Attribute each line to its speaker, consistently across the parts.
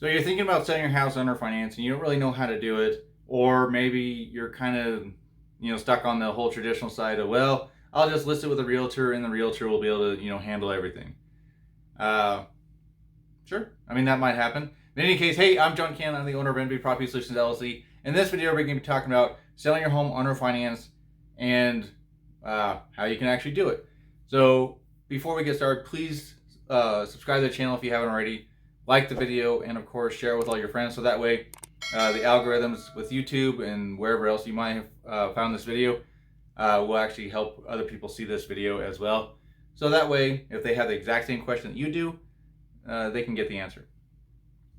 Speaker 1: So you're thinking about selling your house under financing, you don't really know how to do it, or maybe you're kind of, stuck on the whole traditional side of, well, I'll just list it with a realtor and the realtor will be able to, handle everything. Uh, sure. I mean, that might happen. In any case, hey, I'm John Cannon. I'm the owner of NB Property Solutions LLC. In this video, we're going to be talking about selling your home under finance and how you can actually do it. So before we get started, please subscribe to the channel if you haven't already. Like the video, and of course share it with all your friends, so that way the algorithms with YouTube and wherever else you might have found this video will actually help other people see this video as well. So that way, if they have the exact same question that you do, they can get the answer.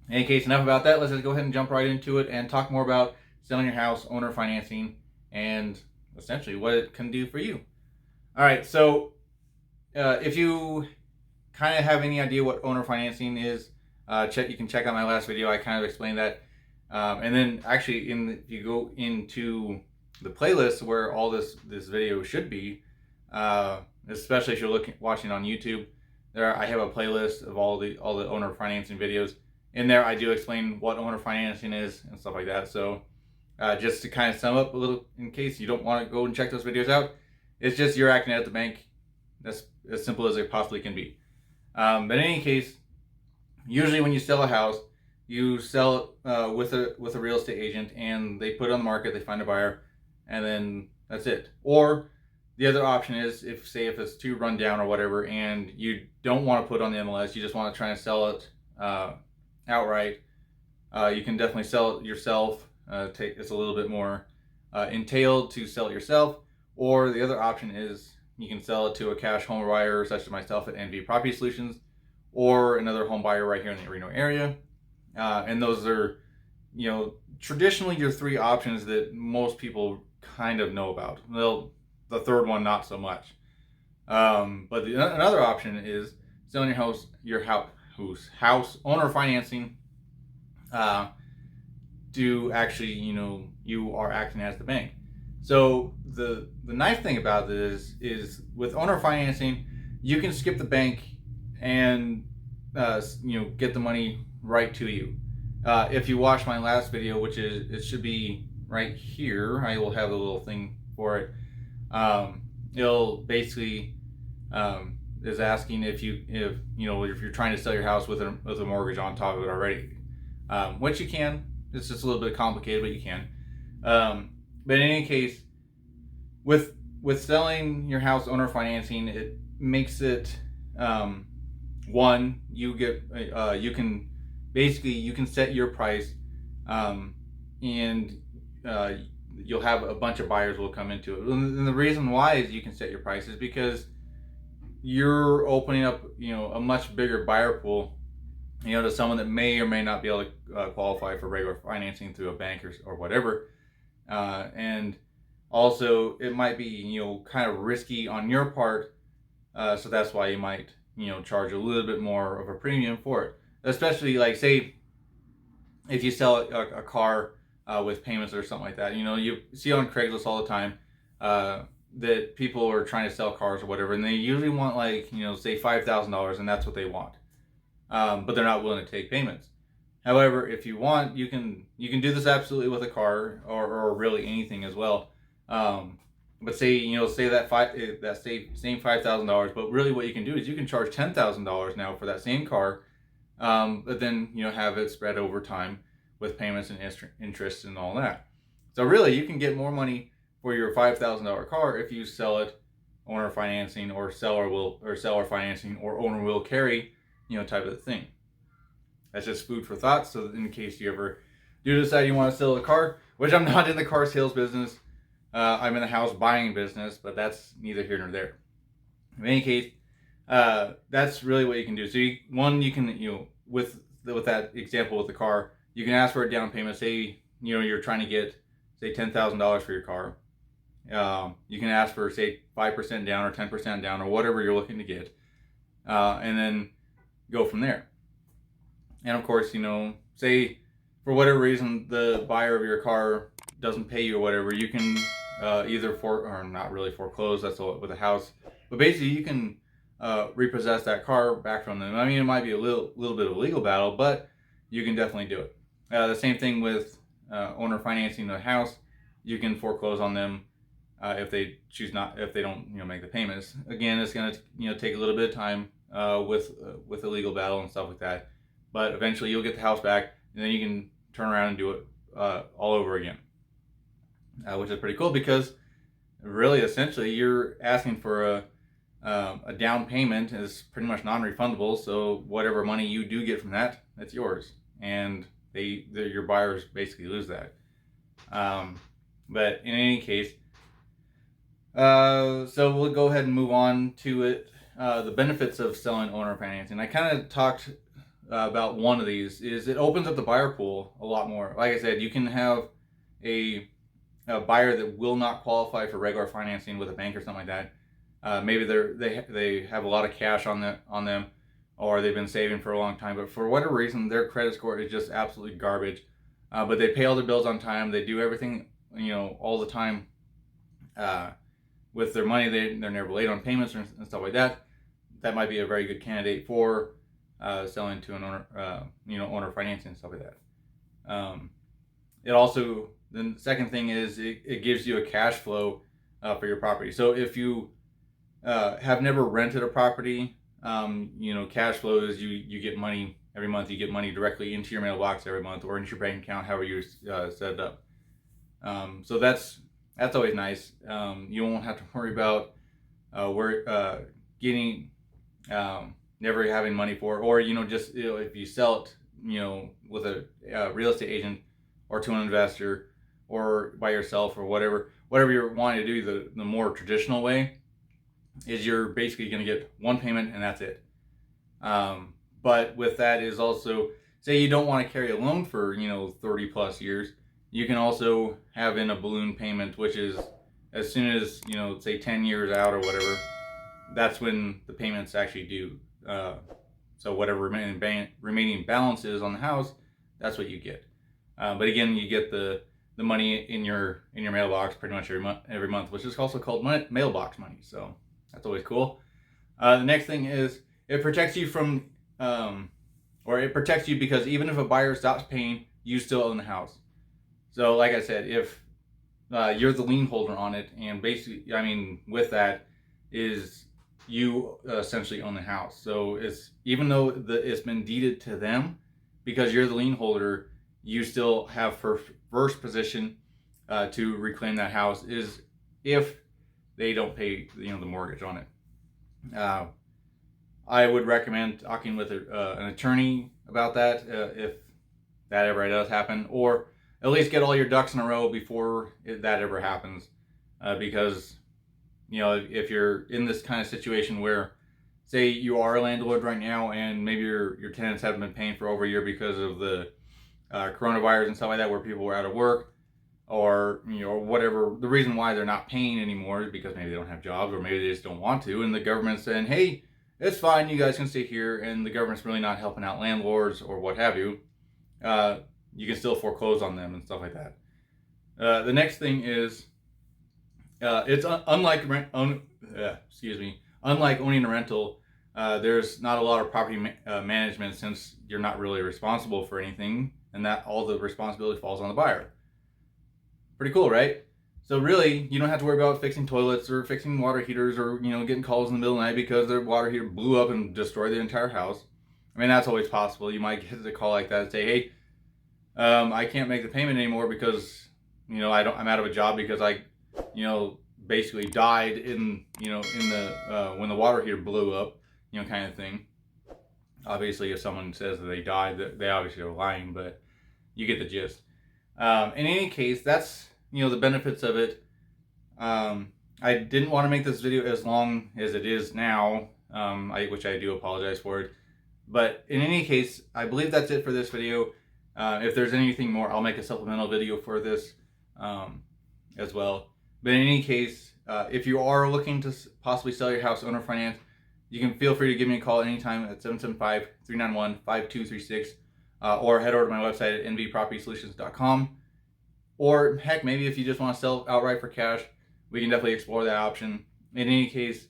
Speaker 1: In any case, enough about that. Let's just go ahead and jump right into it and talk more about selling your house, owner financing, and essentially what it can do for you. All right, so if you kind of have any idea what owner financing is, you can check out my last video. I kind of explained that. And then actually, if you go into the playlist where all this video should be, especially if you're watching on YouTube, there I have a playlist of all the owner financing videos. In there, I do explain what owner financing is and stuff like that. So just to kind of sum up a little, in case you don't want to go and check those videos out, it's just you're acting at the bank. That's as simple as it possibly can be. But in any case, usually when you sell a house, you sell it with a real estate agent, and they put it on the market, they find a buyer, and then that's it. Or the other option is, if it's too run down or whatever, and you don't want to put it on the MLS, you just want to try and sell it outright, you can definitely sell it yourself. It's a little bit more entailed to sell it yourself. Or the other option is you can sell it to a cash home buyer such as myself at NV Property Solutions, or another home buyer right here in the Reno area. And those are, traditionally your three options that most people kind of know about. Well, the third one, not so much. But another option is selling your house owner financing, to actually, you are acting as the bank. So the nice thing about this is with owner financing, you can skip the bank and get the money right to you. If you watch my last video, which it should be right here, I will have a little thing for it. It'll basically is asking if you're trying to sell your house with a mortgage on top of it already, which you can. It's just a little bit complicated, but you can. But in any case, with selling your house owner financing, it makes it one, you can set your price, and you'll have a bunch of buyers will come into it. And the reason why is you can set your price is because you're opening up a much bigger buyer pool, to someone that may or may not be able to qualify for regular financing through a bank or whatever. And also it might be kind of risky on your part, so that's why you might charge a little bit more of a premium for it. Especially, like, say if you sell a car with payments or something like that. You see on Craigslist all the time that people are trying to sell cars or whatever, and they usually want, like, say $5,000, and that's what they want, but they're not willing to take payments. However, if you want, you can do this absolutely with a car, or really anything as well. But say that same $5,000, but really what you can do is you can charge $10,000 now for that same car, but then have it spread over time with payments and interest and all that. So really, you can get more money for your $5,000 car if you sell it owner financing, or seller financing, or owner will carry, type of thing. That's just food for thought. So in case you ever do decide you want to sell a car, which I'm not in the car sales business, I'm in the house buying business, but that's neither here nor there. In any case, that's really what you can do. So you can, with that example with the car, you can ask for a down payment. Say, you're trying to get, say, $10,000 for your car. You can ask for, say, 5% down or 10% down or whatever you're looking to get, and then go from there. And of course, say for whatever reason the buyer of your car doesn't pay you or whatever, you can either or not really foreclose. That's with a house, but basically you can repossess that car back from them. I mean, it might be a little bit of a legal battle, but you can definitely do it. The same thing with owner financing the house. You can foreclose on them if they choose not, if they don't, make the payments. Again, it's going to, take a little bit of time with a legal battle and stuff like that. But eventually, you'll get the house back, and then you can turn around and do it all over again, which is pretty cool because really, essentially, you're asking for a down payment is pretty much non-refundable. So whatever money you do get from that, that's yours, and your buyers basically lose that. But in any case, so we'll go ahead and move on to it. The benefits of selling owner financing. I kind of talked about one of these. Is it opens up the buyer pool a lot more. Like I said, you can have a buyer that will not qualify for regular financing with a bank or something like that. Maybe they have a lot of cash on them, or they've been saving for a long time, but for whatever reason their credit score is just absolutely garbage. But they pay all their bills on time. They do everything all the time with their money. They're never late on payments and stuff like that. That might be a very good candidate for selling to an owner, owner financing and stuff like that. It also, the second thing is it gives you a cash flow for your property. So if you have never rented a property, cash flow is you get money every month. You get money directly into your mailbox every month or into your bank account, however you set it up. So that's always nice. You won't have to worry about getting never having money for it, or just if you sell it with a real estate agent or to an investor or by yourself or whatever you're wanting to do, the more traditional way is you're basically going to get one payment and that's it. But with that is also, say you don't want to carry a loan for 30 plus years, you can also have in a balloon payment, which is as soon as say 10 years out or whatever, that's when the payments actually due. So whatever remaining balance is on the house, that's what you get. But again, you get the money in your mailbox pretty much every month, which is also called mailbox money. So that's always cool. The next thing is it protects you from, or it protects you because even if a buyer stops paying, you still own the house. So like I said, if you're the lien holder on it, and basically, with that is you essentially own the house. So it's, even though it's been deeded to them, because you're the lien holder, you still have first position to reclaim that house, is if they don't pay the mortgage on it. I would recommend talking with an attorney about that if that ever does happen, or at least get all your ducks in a row before that ever happens. Because if you're in this kind of situation where, say you are a landlord right now and maybe your tenants haven't been paying for over a year because of the coronavirus and stuff like that, where people were out of work, or whatever the reason why they're not paying anymore is because maybe they don't have jobs, or maybe they just don't want to, and the government's saying, hey, it's fine, you guys can stay here, and the government's really not helping out landlords or what have you, you can still foreclose on them and stuff like that. The next thing is it's unlike owning a rental. There's not a lot of property management, since you're not really responsible for anything, and that all the responsibility falls on the buyer. Pretty cool, right? So really, you don't have to worry about fixing toilets or fixing water heaters, or getting calls in the middle of the night because their water heater blew up and destroyed the entire house. That's always possible. You might get a call like that and say, hey, I can't make the payment anymore because I'm out of a job because I basically died in the when the water heater blew up, kind of thing. Obviously, if someone says that they died, they obviously are lying, but you get the gist. In any case, that's the benefits of it. I didn't want to make this video as long as it is now, which I do apologize for it. But in any case, I believe that's it for this video. If there's anything more, I'll make a supplemental video for this as well. But in any case, if you are looking to possibly sell your house owner finance, you can feel free to give me a call anytime at 775-391-5236, or head over to my website at nvpropertysolutions.com. Or heck, maybe if you just want to sell outright for cash, we can definitely explore that option. In any case,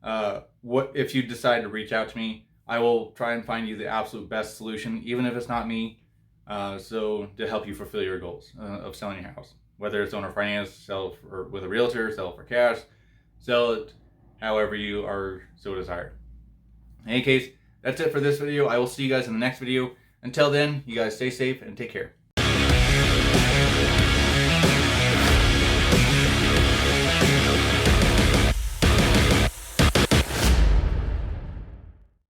Speaker 1: if you decide to reach out to me, I will try and find you the absolute best solution, even if it's not me. So to help you fulfill your goals of selling your house, whether it's owner finance, sell it or with a realtor, sell it for cash, sell it however you are so desire. In any case, that's it for this video. I will see you guys in the next video. Until then, you guys stay safe and take care.